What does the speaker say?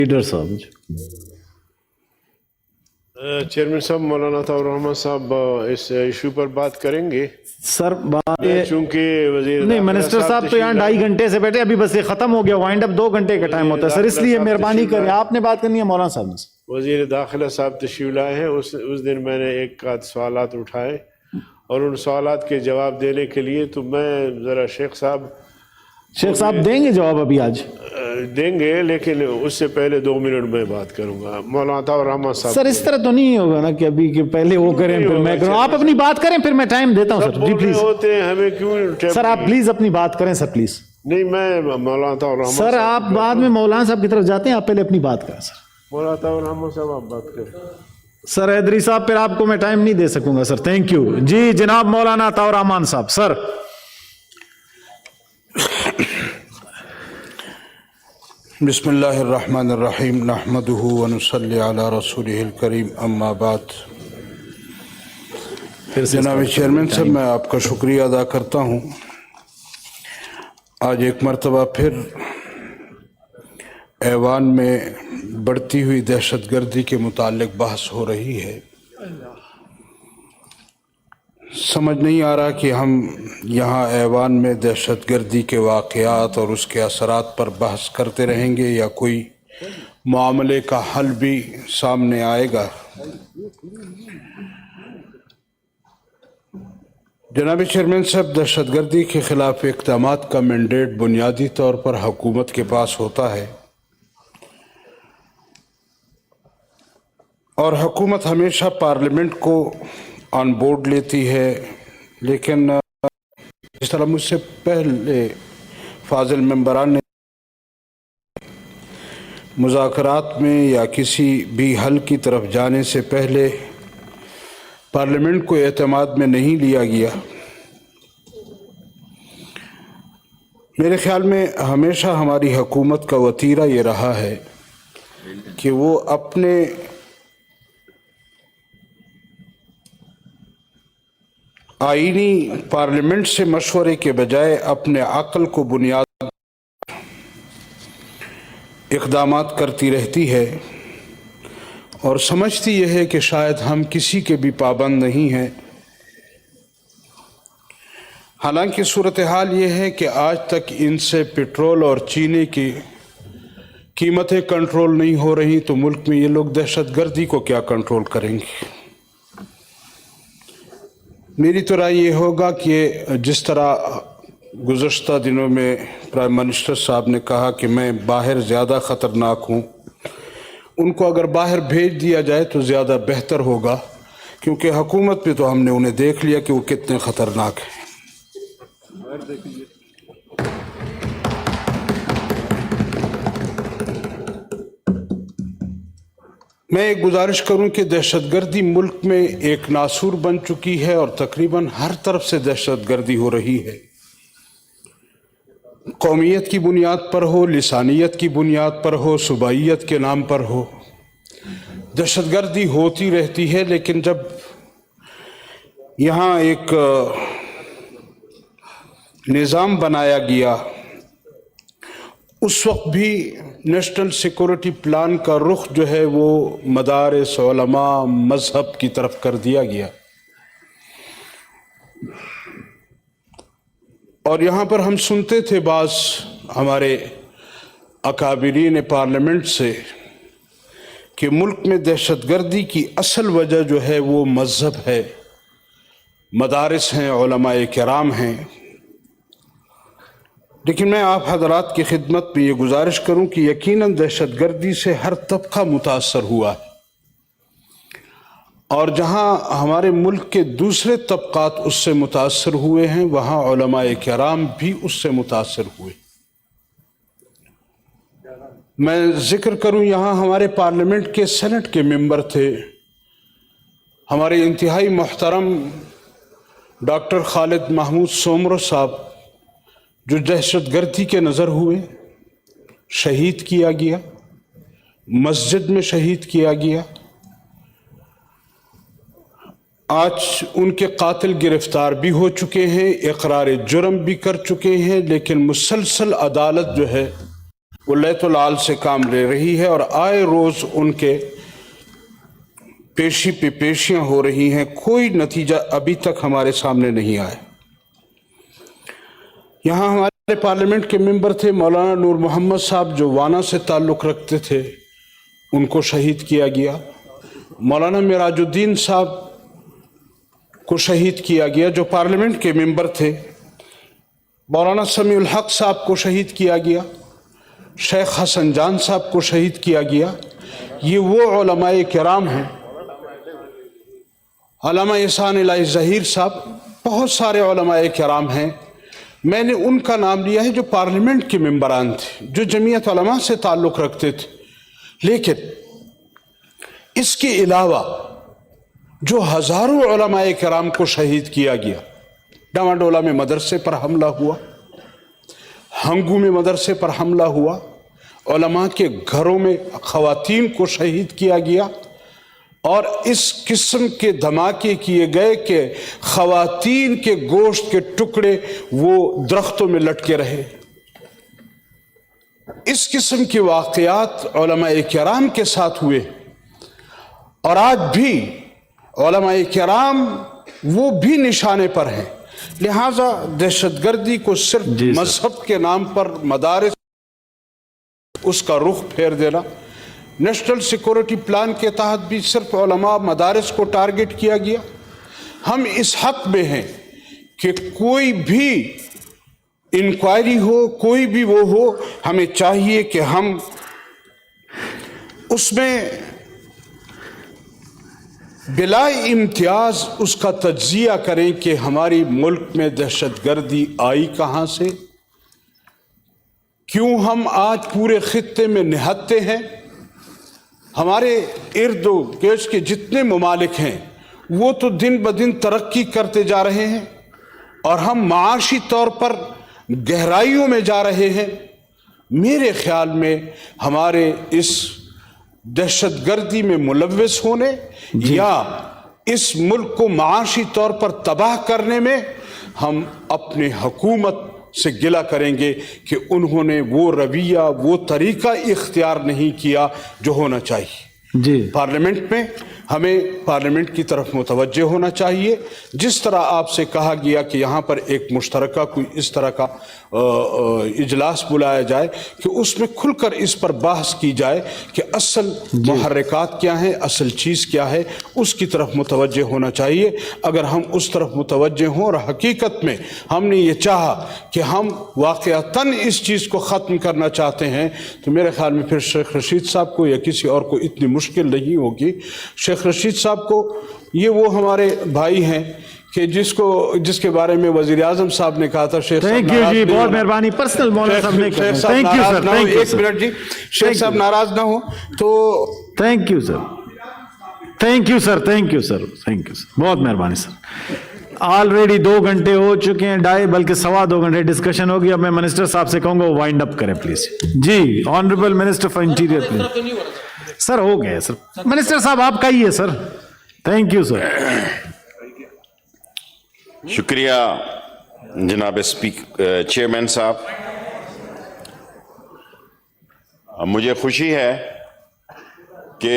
Leader साहब। Chairman साहब, मौलाना ताउर रहमान साहब इस इशू पर बात करेंगे। सर बात ये चूंकि वजीर नहीं, मिनिस्टर साहब तो यहाँ 2.5 घंटे से बैठे, अभी बस ये खत्म हो गया, वाइंड अप 2 घंटे का टाइम होता है सर, इसलिए मेहरबानी करें, आपने बात करनी है मौलाना साहब से। वजीर दाखिला साहब तशरीफ लाए हैं। उस दिन मैंने एक आध सवालात उठाए और उन सवालात के जवाब देने के लिए तो मैं ज़रा शेख साहब देंगे जवाब अभी आज देंगे, लेकिन उससे पहले 2 मिनट में बात करूंगा। मौलाना ताउर रहमान साहब सर, इस तरह तो नहीं होगा ना कि अभी कि पहले वो करें फिर मैं करूं। आप अपनी बात करें, फिर मैं टाइम देता हूं सर। जी प्लीज होते हैं, हमें क्यों सर, आप प्लीज अपनी बात करें सर, प्लीज। नहीं, मैं मौलाना ताउर रहमान सर आप बाद में मौलाना साहब की तरफ जाते हैं, आप पहले अपनी बात करें सर। मौलाना ताउर रहमान साहब आप बात करें। सर हैदरी साहब, फिर आपको मैं टाइम नहीं दे सकूंगा सर। थैंक यू जी। जनाब मौलाना ताउर रहमान साहब सर। बिस्मिल्लाहिर्रहमानिर्रहीम नहमदुहु व नुसल्ली अला रसूलिहिल करीम, अम्मा बाद। जनाब चेयरमैन साहब, मैं आपका शुक्रिया अदा करता हूँ। आज एक मरतबा फिर ऐवान में बढ़ती हुई दहशतगर्दी के मुतालिक बहस हो रही है। समझ नहीं आ रहा कि हम यहाँ ऐवान में दहशतगर्दी के वाक़यात और उसके असरात पर बहस करते रहेंगे या कोई मामले का हल भी सामने आएगा। जनाब चेयरमैन साहब, दहशतगर्दी के ख़िलाफ़ इक़दामात का मैंडेट बुनियादी तौर पर हुकूमत के पास होता है और हुकूमत हमेशा पार्लियामेंट को ऑन बोर्ड लेती है, लेकिन जिस तरह मुझसे पहले फाजिल मेंबरान ने मुज़ाकरात में या किसी भी हल की तरफ जाने से पहले पार्लियामेंट को एतमाद में नहीं लिया गया। मेरे ख्याल में हमेशा हमारी हुकूमत का वतीरा ये रहा है कि वो अपने आईनी पार्लियामेंट से मशवरे के बजाय अपने अक्ल को बुनियाद इक़दामात करती रहती है और समझती यह है कि शायद हम किसी के भी पाबंद नहीं हैं। हालांकि सूरत हाल ये है कि आज तक इनसे पेट्रोल और चीनी की कीमतें कंट्रोल नहीं हो रही, तो मुल्क में ये लोग दहशतगर्दी को क्या कंट्रोल करेंगे। मेरी तो राय ये होगा कि जिस तरह गुज़श्ता दिनों में प्राइम मिनिस्टर साहब ने कहा कि मैं बाहर ज़्यादा ख़तरनाक हूँ, उनको अगर बाहर भेज दिया जाए तो ज़्यादा बेहतर होगा, क्योंकि हुकूमत पे तो हमने उन्हें देख लिया कि वो कितने ख़तरनाक हैं। मैं एक गुजारिश करूं कि दहशतगर्दी मुल्क में एक नासूर बन चुकी है और तकरीबन हर तरफ से दहशतगर्दी हो रही है। कौमियत की बुनियाद पर हो, लिसानियत की बुनियाद पर हो, सूबाइयत के नाम पर हो, दहशतगर्दी होती रहती है। लेकिन जब यहाँ एक निज़ाम बनाया गया, उस वक्त भी नेशनल सिक्योरिटी प्लान का रुख जो है वो मदारिस, उलमा, मजहब की तरफ कर दिया गया। और यहाँ पर हम सुनते थे बाज़ हमारे अकाबिरीन पार्लियामेंट से कि मुल्क में दहशतगर्दी की असल वजह जो है वो मजहब है, मदारिस हैं, उलमाए किराम हैं। लेकिन मैं आप हजरात की खिदमत में ये गुजारिश करूं कि यकीनन दहशतगर्दी से हर तबका मुतासर हुआ है और जहां हमारे मुल्क के दूसरे तबकात उससे मुतासर हुए हैं, वहां उलमाए किराम भी उससे मुतासर हुए। मैं जिक्र करूं, यहाँ हमारे पार्लियामेंट के सेनेट के मेंबर थे, हमारे इंतहाई मोहतरम डॉक्टर खालिद महमूद सोमरो साहब, जो दहशतगर्दी के नज़र हुए, शहीद किया गया, मस्जिद में शहीद किया गया। आज उनके कातिल गिरफ्तार भी हो चुके हैं, इकरार जुर्म भी कर चुके हैं, लेकिन मुसलसल अदालत जो है وہ لیت العال سے کام لے رہی ہے اور آئے روز ان کے پیشی پہ پیشیاں ہو رہی ہیں، کوئی نتیجہ ابھی تک ہمارے سامنے نہیں آیا۔ یہاں ہمارے پارلیمنٹ کے ممبر تھے مولانا نور محمد صاحب جو وانا سے تعلق رکھتے تھے، ان کو شہید کیا گیا۔ مولانا معراج الدین صاحب کو شہید کیا گیا جو پارلیمنٹ کے ممبر تھے۔ مولانا سمیع الحق صاحب کو شہید کیا گیا۔ شیخ حسن جان صاحب کو شہید کیا گیا۔ یہ وہ علماء کرام ہیں، علامہ احسان الہی ظہیر صاحب، بہت سارے علماء کرام ہیں، میں نے ان کا نام لیا ہے جو پارلیمنٹ کے ممبران تھے، جو جمعیت علماء سے تعلق رکھتے تھے۔ لیکن اس کے علاوہ جو ہزاروں علماء کرام کو شہید کیا گیا، ڈاماڈولا میں مدرسے پر حملہ ہوا، ہنگو میں مدرسے پر حملہ ہوا، علماء کے گھروں میں خواتین کو شہید کیا گیا، اور اس قسم کے دھماکے کیے گئے کہ خواتین کے گوشت کے ٹکڑے وہ درختوں میں لٹکے رہے۔ اس قسم کے واقعات علماء کرام کے ساتھ ہوئے، اور آج بھی علماء کرام وہ بھی نشانے پر ہیں۔ لہٰذا دہشت گردی کو صرف مذہب کے نام پر مدارس اس کا رخ پھیر دینا، نیشنل سیکورٹی پلان کے تحت بھی صرف علماء مدارس کو ٹارگٹ کیا گیا۔ ہم اس حق میں ہیں کہ کوئی بھی انکوائری ہو، کوئی بھی وہ ہو، ہمیں چاہیے کہ ہم اس میں بلا امتیاز اس کا تجزیہ کریں کہ ہماری ملک میں دہشت گردی آئی کہاں سے، کیوں ہم آج پورے خطے میں نہتے ہیں۔ ہمارے ارد و گرد کے جتنے ممالک ہیں وہ تو دن بدن ترقی کرتے جا رہے ہیں، اور ہم معاشی طور پر گہرائیوں میں جا رہے ہیں۔ میرے خیال میں ہمارے اس دہشت گردی میں ملوث ہونے یا اس ملک کو معاشی طور پر تباہ کرنے میں ہم اپنے حکومت سے گلہ کریں گے کہ انہوں نے وہ رویہ، وہ طریقہ اختیار نہیں کیا جو ہونا چاہیے۔ پارلیمنٹ میں ہمیں پارلیمنٹ کی طرف متوجہ ہونا چاہیے۔ جس طرح آپ سے کہا گیا کہ یہاں پر ایک مشترکہ کوئی اس طرح کا اجلاس بلایا جائے کہ اس میں کھل کر اس پر بحث کی جائے کہ اصل محرکات کیا ہیں، اصل چیز کیا ہے، اس کی طرف متوجہ ہونا چاہیے۔ اگر ہم اس طرف متوجہ ہوں اور حقیقت میں ہم نے یہ چاہا کہ ہم واقعتاً اس چیز کو ختم کرنا چاہتے ہیں تو میرے خیال میں پھر شیخ رشید صاحب کو یا کسی اور کو اتنی مشکل نہیں ہوگی۔ شیخ رشید صاحب کو، یہ وہ ہمارے بھائی ہیں کہ جس کے بارے میں وزیر اعظم صاحب نے کہا تھا، شیخ صاحب تھینک یو جی، بہت مہربانی، پرسنل مولانا صاحب نے کہا، تھینک یو سر، ایک منٹ جی، شیخ صاحب ناراض نہ ہو تو thank you sir, thank you sir, thank you sir, thank you sir, بہت مہربانی سر۔ آلریڈی 2 گھنٹے ہو چکے ہیں، 2.5 بلکہ 2.25 گھنٹے ڈسکشن ہوگی۔ اب میں منسٹر صاحب سے کہوں گا وہ وائنڈ اپ کریں پلیز۔ جی honourable minister for interior please. Sir ہو گئے سر، منسٹر صاحب آپ کہیے سر۔ Thank you sir. شکریہ جناب چیئرمین صاحب، مجھے خوشی ہے